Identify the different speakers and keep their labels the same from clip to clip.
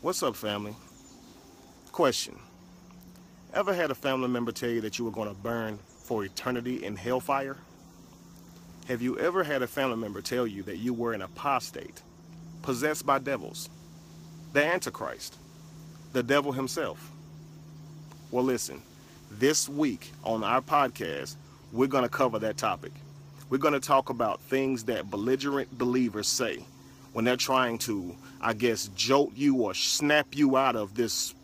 Speaker 1: What's up, family? Question. Ever had a family member tell you that you were going to burn for eternity in hellfire? Have you ever had a family member tell you that you were an apostate, possessed by devils, the Antichrist, the devil himself? Well, listen, this week on our podcast, we're going to cover that topic. We're going to talk about things that belligerent believers say when they're trying to, jolt you or snap you out of this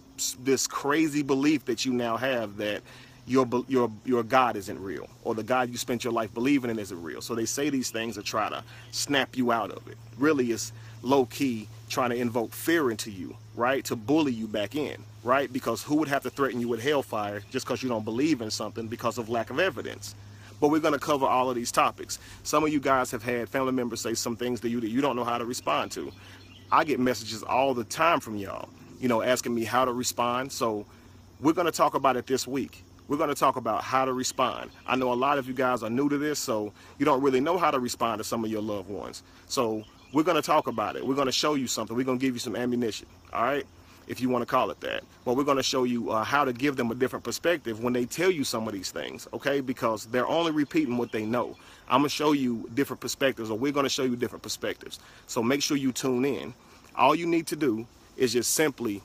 Speaker 1: crazy belief that you now have that your God isn't real, or the God you spent your life believing in isn't real. So they say these things to try to snap you out of it. Really, it's low-key trying to invoke fear into you, right? To bully you back in, right? Because who would have to threaten you with hellfire just because you don't believe in something because of lack of evidence? But we're going to cover all of these topics. Some of you guys have had family members say some things to you that you don't know how to respond to. I get messages all the time from y'all, asking me how to respond. So we're going to talk about it this week. We're going to talk about how to respond. I know a lot of you guys are new to this, so you don't really know how to respond to some of your loved ones. So we're going to talk about it. We're going to show you something. We're going to give you some ammunition, all right, if you want to call it that. But we're going to show you how to give them a different perspective when they tell you some of these things, okay, because they're only repeating what they know. I'm going to show you different perspectives, or we're going to show you different perspectives. So make sure you tune in. All you need to do is just simply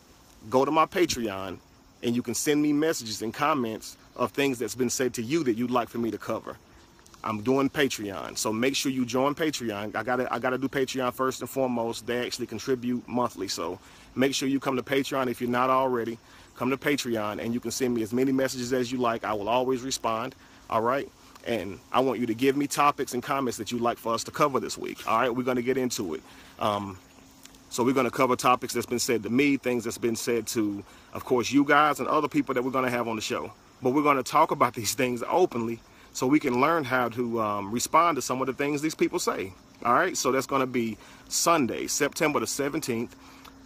Speaker 1: go to my Patreon, and you can send me messages and comments of things that's been said to you that you'd like for me to cover. I'm doing Patreon, so make sure you join Patreon. I gotta do Patreon first and foremost. They actually contribute monthly, so make sure you come to Patreon if you're not already. Come to Patreon, and you can send me as many messages as you like. I will always respond, all right? And I want you to give me topics and comments that you'd like for us to cover this week, all right? We're going to get into it. So we're going to cover topics that's been said to me, things that's been said to, of course, you guys and other people that we're going to have on the show. But we're going to talk about these things openly so we can learn how to respond to some of the things these people say. All right, so that's going to be Sunday, September the 17th,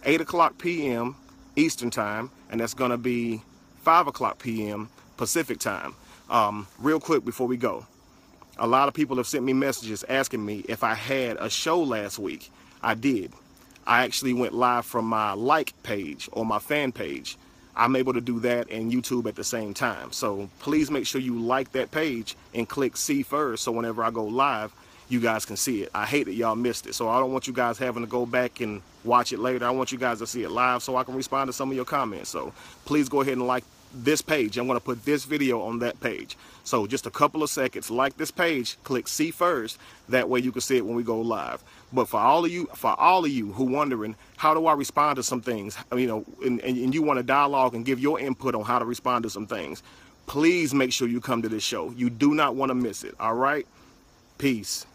Speaker 1: 8 o'clock p.m. Eastern time, and that's going to be 5 o'clock p.m. Pacific time. Real quick before we go, a lot of people have sent me messages asking me if I had a show last week. I did. I actually went live from my like page or my fan page. I'm able to do that and YouTube at the same time. So please make sure you like that page and click see first, so whenever I go live, you guys can see it. I hate that y'all missed it, so I don't want you guys having to go back and watch it later. I want you guys to see it live so I can respond to some of your comments. So please go ahead and like this page. I'm going to put this video on that page. So just a couple of seconds, like this page, click see first. That way you can see it when we go live. But for all of you who wondering, how do I respond to some things, and you want to dialogue and give your input on how to respond to some things, please make sure you come to this show. You do not want to miss it. All right? Peace.